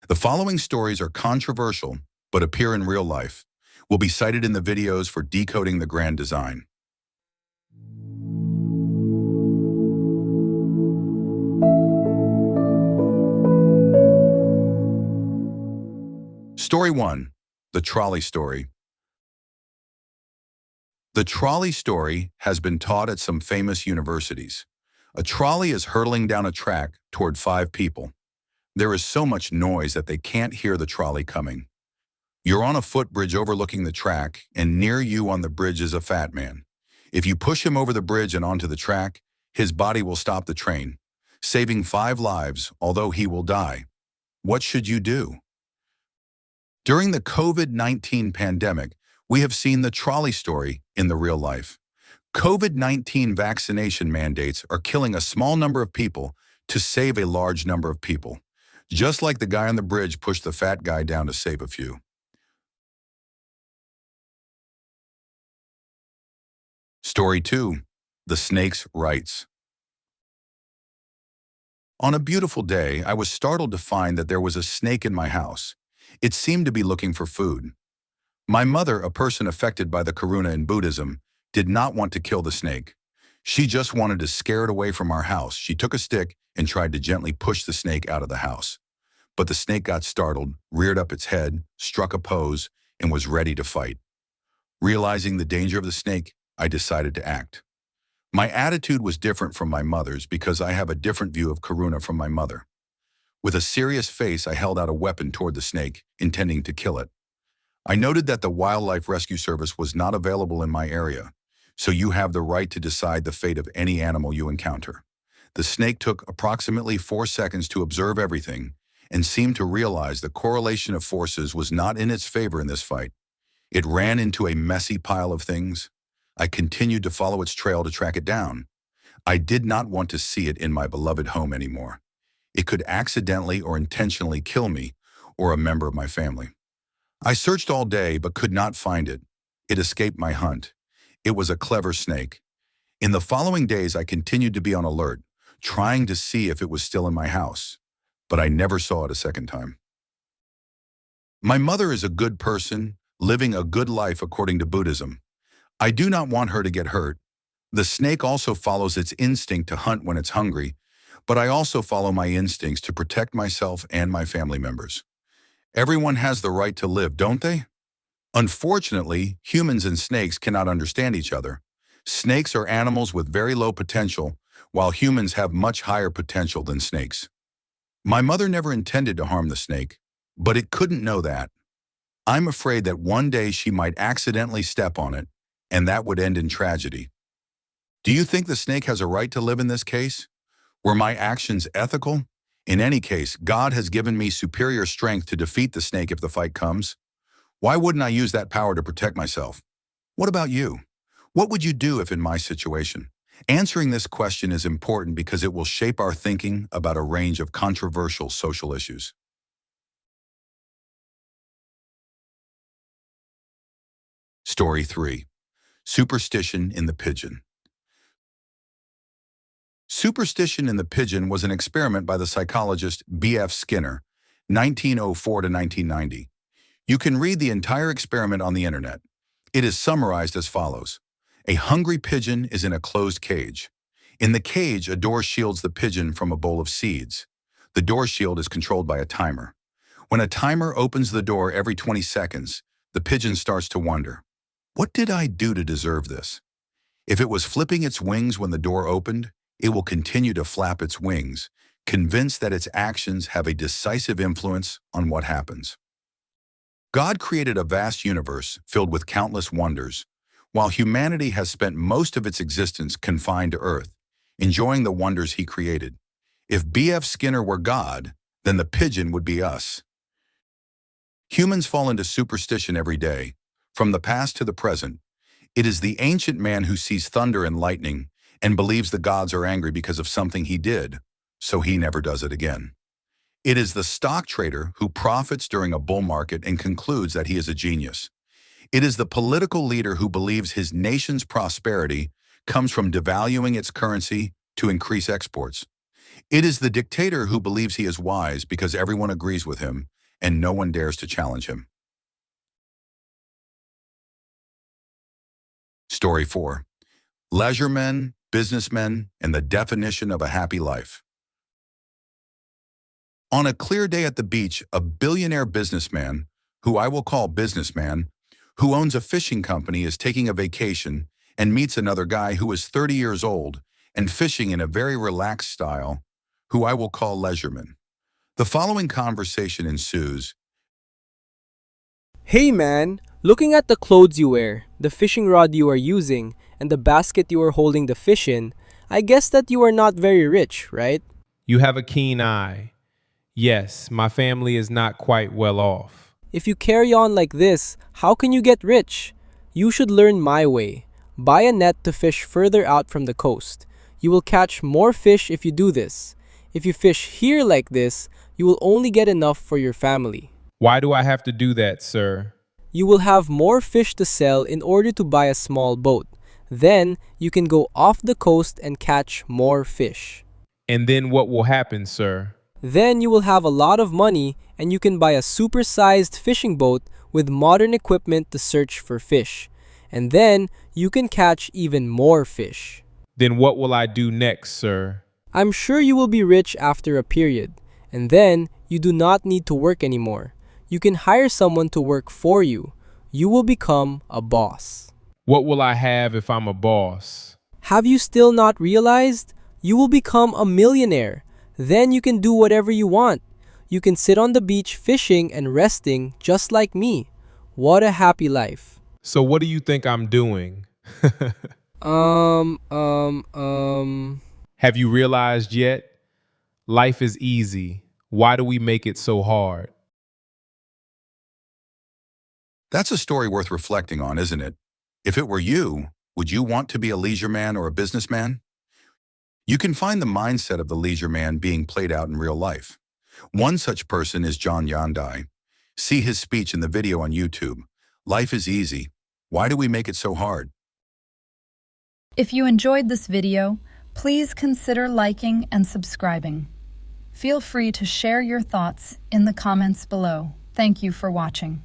The following stories are controversial, but appear in real life. Will be cited in the videos for decoding the grand design. Story 1. The Trolley Story. The trolley story has been taught at some famous universities. A trolley is hurtling down a track toward 5 people. There is so much noise that they can't hear the trolley coming. You're on a footbridge overlooking the track, and near you on the bridge is a fat man. If you push him over the bridge and onto the track, his body will stop the train, saving 5 lives, although he will die. What should you do? During the COVID-19 pandemic, we have seen the trolley story in the real life. COVID-19 vaccination mandates are killing a small number of people to save a large number of people, just like the guy on the bridge pushed the fat guy down to save a few. Story 2. The Snake's Rights. On a beautiful day, I was startled to find that there was a snake in my house. It seemed to be looking for food. My mother, a person affected by the karuna in Buddhism, did not want to kill the snake. She just wanted to scare it away from our house. She took a stick and tried to gently push the snake out of the house. But the snake got startled, reared up its head, struck a pose, and was ready to fight. Realizing the danger of the snake, I decided to act. My attitude was different from my mother's because I have a different view of karuna from my mother. With a serious face, I held out a weapon toward the snake, intending to kill it. I noted that the Wildlife Rescue Service was not available in my area, so you have the right to decide the fate of any animal you encounter. The snake took approximately 4 seconds to observe everything and seemed to realize the correlation of forces was not in its favor in this fight. It ran into a messy pile of things. I continued to follow its trail to track it down. I did not want to see it in my beloved home anymore. It could accidentally or intentionally kill me or a member of my family. I searched all day but could not find it. It escaped my hunt. It was a clever snake. In the following days, I continued to be on alert, trying to see if it was still in my house, but I never saw it a second time. My mother is a good person, living a good life according to Buddhism. I do not want her to get hurt. The snake also follows its instinct to hunt when it's hungry, but I also follow my instincts to protect myself and my family members. Everyone has the right to live, don't they? Unfortunately, humans and snakes cannot understand each other. Snakes are animals with very low potential, while humans have much higher potential than snakes. My mother never intended to harm the snake, but it couldn't know that. I'm afraid that one day she might accidentally step on it, and that would end in tragedy. Do you think the snake has a right to live in this case? Were my actions ethical? In any case, God has given me superior strength to defeat the snake if the fight comes. Why wouldn't I use that power to protect myself? What about you? What would you do if in my situation? Answering this question is important because it will shape our thinking about a range of controversial social issues. Story 3. Superstition in the Pigeon. Superstition in the Pigeon was an experiment by the psychologist B.F. Skinner, 1904 to 1990. You can read the entire experiment on the internet. It is summarized as follows. A hungry pigeon is in a closed cage. In the cage, a door shields the pigeon from a bowl of seeds. The door shield is controlled by a timer. When a timer opens the door every 20 seconds, the pigeon starts to wonder, what did I do to deserve this? If it was flipping its wings when the door opened, it will continue to flap its wings, convinced that its actions have a decisive influence on what happens. God created a vast universe filled with countless wonders, while humanity has spent most of its existence confined to Earth, enjoying the wonders he created. If B.F. Skinner were God, then the pigeon would be us. Humans fall into superstition every day, from the past to the present. It is the ancient man who sees thunder and lightning and believes the gods are angry because of something he did, so he never does it again. It is the stock trader who profits during a bull market and concludes that he is a genius. It is the political leader who believes his nation's prosperity comes from devaluing its currency to increase exports. It is the dictator who believes he is wise because everyone agrees with him and no one dares to challenge him. Story 4. Leisuremen, Businessmen, and the Definition of a Happy Life. On a clear day at the beach, a billionaire businessman, who I will call Businessman, who owns a fishing company is taking a vacation and meets another guy who is 30 years old and fishing in a very relaxed style, who I will call Leisuremen. The following conversation ensues. Hey man, looking at the clothes you wear, the fishing rod you are using, and the basket you are holding the fish in, I guess that you are not very rich, right? You have a keen eye. Yes, my family is not quite well off. If you carry on like this, how can you get rich? You should learn my way. Buy a net to fish further out from the coast. You will catch more fish if you do this. If you fish here like this, you will only get enough for your family. Why do I have to do that, sir? You will have more fish to sell in order to buy a small boat. Then, you can go off the coast and catch more fish. And then what will happen, sir? Then you will have a lot of money and you can buy a super-sized fishing boat with modern equipment to search for fish. And then you can catch even more fish. Then what will I do next, sir? I'm sure you will be rich after a period. And then you do not need to work anymore. You can hire someone to work for you. You will become a boss. What will I have if I'm a boss? Have you still not realized? You will become a millionaire. Then you can do whatever you want. You can sit on the beach fishing and resting just like me. What a happy life. So what do you think I'm doing? Have you realized yet? Life is easy. Why do we make it so hard? That's a story worth reflecting on, isn't it? If it were you, would you want to be a leisureman or a businessman? You can find the mindset of the leisureman being played out in real life. One such person is John Yandai. See his speech in the video on YouTube. Life is easy. Why do we make it so hard? If you enjoyed this video, please consider liking and subscribing. Feel free to share your thoughts in the comments below. Thank you for watching.